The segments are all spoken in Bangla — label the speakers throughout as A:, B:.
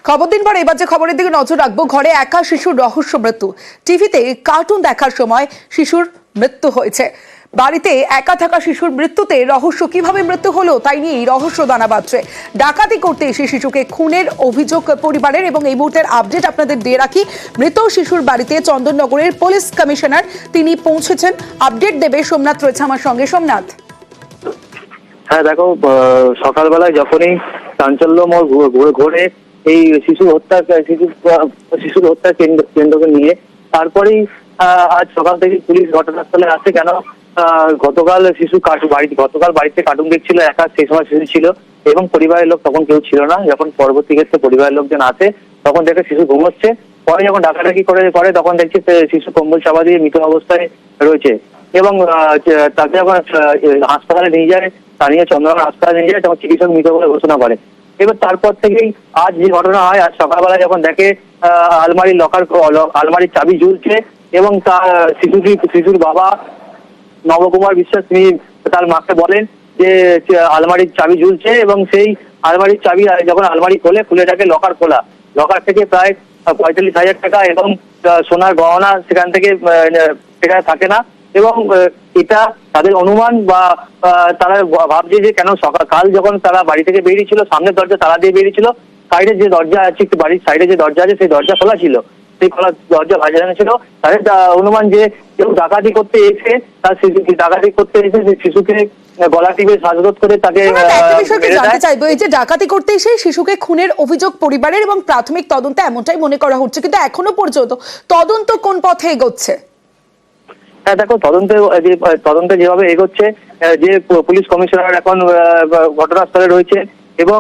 A: খবর দিন পর এবার যে খবরের দিকে নজর রাখবো, ঘরে একা শিশুর রহস্য মৃত্যু। টিভিতে কার্টুন দেখার সময় শিশুর মৃত্যু হয়েছে। বাড়িতে একা থাকা শিশুর মৃত্যুতে রহস্য, কিভাবে মৃত্যু হলো তাই নিয়েই রহস্য দানা বাঁধছে। ডাকাতি করতে এসে শিশুকে খুনের অভিযোগ পরিবারের, এবং এই মুহূর্তের আপডেট আপনাদের দিয়ে রাখি। মৃত শিশুর বাড়িতে চন্দননগরের পুলিশ কমিশনার তিনি পৌঁছেছেন। আপডেট দেবে সোমনাথ, রয়েছে আমার সঙ্গে। সোমনাথ।
B: হ্যাঁ দেখো, সকালবেলায় যখনই চাঞ্চল্যময় ঘোরে এই শিশুর হত্যা কেন্দ্রকে নিয়ে, তারপরেই আজ সকাল থেকে পুলিশ ঘটনাস্থলে আসে। কেন গতকাল বাড়িতে কার্টুন দেখছিল একা, সেই সময় শিশু ছিল এবং পরিবারের লোক তখন কেউ ছিল না। যখন পরবর্তী ক্ষেত্রে পরিবারের লোকজন আসে তখন দেখে শিশু ঘুমোচ্ছে। পরে যখন ডাকাডাকি করে তখন দেখছি শিশু কম্বল চাপা দিয়ে মৃত অবস্থায় রয়েছে এবং তাকে যখন হাসপাতালে নিয়ে যায়, স্থানীয় চন্দ্রনগর হাসপাতালে নিয়ে যায়, তখন চিকিৎসক মৃত বলে ঘোষণা করে। এবার তারপর থেকেই আজ যে ঘটনা হয়, আজ সকালবেলা যখন দেখে আলমারির চাবি ঝুলছে এবং শিশুর বাবা নবকুমার বিশ্বাস তিনি তার মাকে বলেন যে আলমারির চাবি ঝুলছে এবং সেই আলমারির চাবি যখন আলমারি খুলে থাকে লকার থেকে প্রায় 45,000 টাকা এবং সোনার গহনা সেখানে থাকে না। এবং এটা তাদের অনুমান বা তারা ভাবছে যে কেন কাল যখন তারা বাড়ি থেকে বেরিয়েছিল, সামনের দরজা তালা দিয়ে বেরিয়েছিল, সাইডের যে দরজা আছে, একটু বাড়ির সাইডে যে দরজা আছে সেই দরজা খোলা ছিল, সেই দরজা ভাজানো ছিল। তাদের অনুমান যে কেউ ডাকাতি করতে এসে সেই শিশুকে গলা টিপে শ্বাসরোধ করে তাকে
A: জানতে চাইবো, এই যে ডাকাতি করতে এসে শিশুকে খুনের অভিযোগ পরিবারের এবং প্রাথমিক তদন্তে এমনটাই মনে করা হচ্ছে, কিন্তু এখনো পর্যন্ত তদন্ত কোন পথে এগোচ্ছে?
B: হ্যাঁ দেখো, তদন্তে যেভাবে এগোচ্ছে, যে পুলিশ কমিশনার এখন ঘটনাস্থলে রয়েছে এবং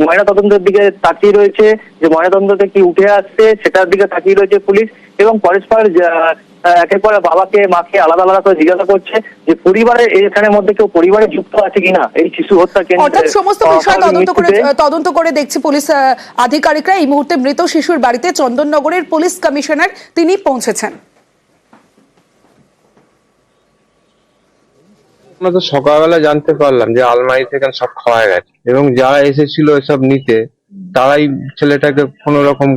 B: ময়নাতদন্তের দিকে তাকিয়ে রয়েছে, যে ময়নাতদন্তে কি উঠে আসছে সেটার দিকে তাকিয়ে রয়েছে পুলিশ, এবং পরস্পর একের পর বাবাকে মাকে আলাদা আলাদা করে জিজ্ঞাসা করছে যে পরিবারের এখানের মধ্যে কেউ পরিবারে যুক্ত আছে কিনা এই শিশু হত্যা কেন্দ্রে।
A: সমস্ত বিষয় তদন্ত করে দেখছে পুলিশ আধিকারিকরা। এই মুহূর্তে মৃত শিশুর বাড়িতে চন্দননগরের পুলিশ কমিশনার তিনি পৌঁছেছেন।
C: আমরা তো সকালবেলা জানতে পারলাম যে আলমারি থেকে সব খাওয়া গেছে এবং যারা এসেছিল এসব নিতে তারাই ছেলেটাকে কোনো রকম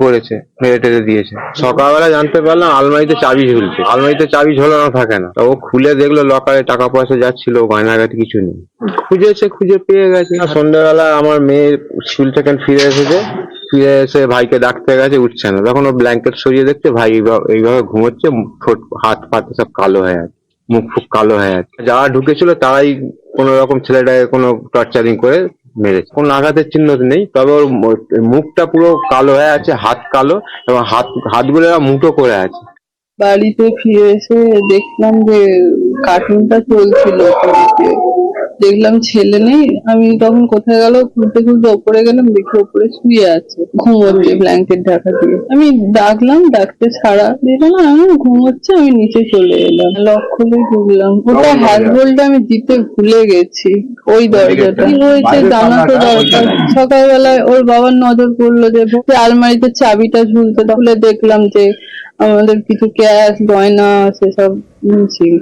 C: করেছে, মেরে টেরে দিয়েছে। সকালবেলা জানতে পারলাম আলমারিতে চাবি ঝুলছে, আলমারিতে চাবি ঝোলানো থাকে না। ও খুলে দেখলো লকারে টাকা পয়সা যাচ্ছিল, গয়নাগাটি কিছু নেই। খুঁজে পেয়ে গেছে। সন্ধ্যাবেলা আমার মেয়ে স্কুল থেকে ফিরে এসে ভাইকে ডাকতে গেছে, উঠছে না। তখন ও ব্ল্যাঙ্কেট সরিয়ে দেখছে ভাই এইভাবে ঘুমোচ্ছে, হাত পাতে সব কালো হয়ে আছে, মুখ ফুক কালো হয়ে আছে। যারা ঢুকেছিল তারাই কোন রকম ছেলেটাকে কোনো টর্চারিং করে মেরেছে। কোন আঘাতের চিহ্ন নেই, তবে ওর মুখটা পুরো কালো হয়ে আছে, হাত কালো এবং হাতগুলো মুঠো করে আছে।
D: বাড়িতে ফিরে এসে দেখলাম যে কার্টুনটা চলছিল, দেখলাম ছেলে নেই। আমি তখন কোথায় গেল খুলতে ওপরে গেলাম, দেখি ওপরে শুয়ে আছে, ঘুমোচ্ছে ব্ল্যাঙ্কেট ঢাকা দিয়ে। আমি ডাকতে সাড়া দিল না, আমি ঘুমোচ্ছে। আমি নিচে চলে এলাম, লক খুলে ঢুকলাম। ওটা হ্যান্ডবোল্টটা আমি দিতে ভুলে গেছি, ওই দরজাটা কি হয়েছে জানা তো দরকার। সকালবেলায় ওর বাবার নজর পড়লো যে আলমারিতে চাবিটা ঝুলতে, তাহলে দেখলাম যে আমাদের কিছু ক্যাশ গয়না সেসব ছিল।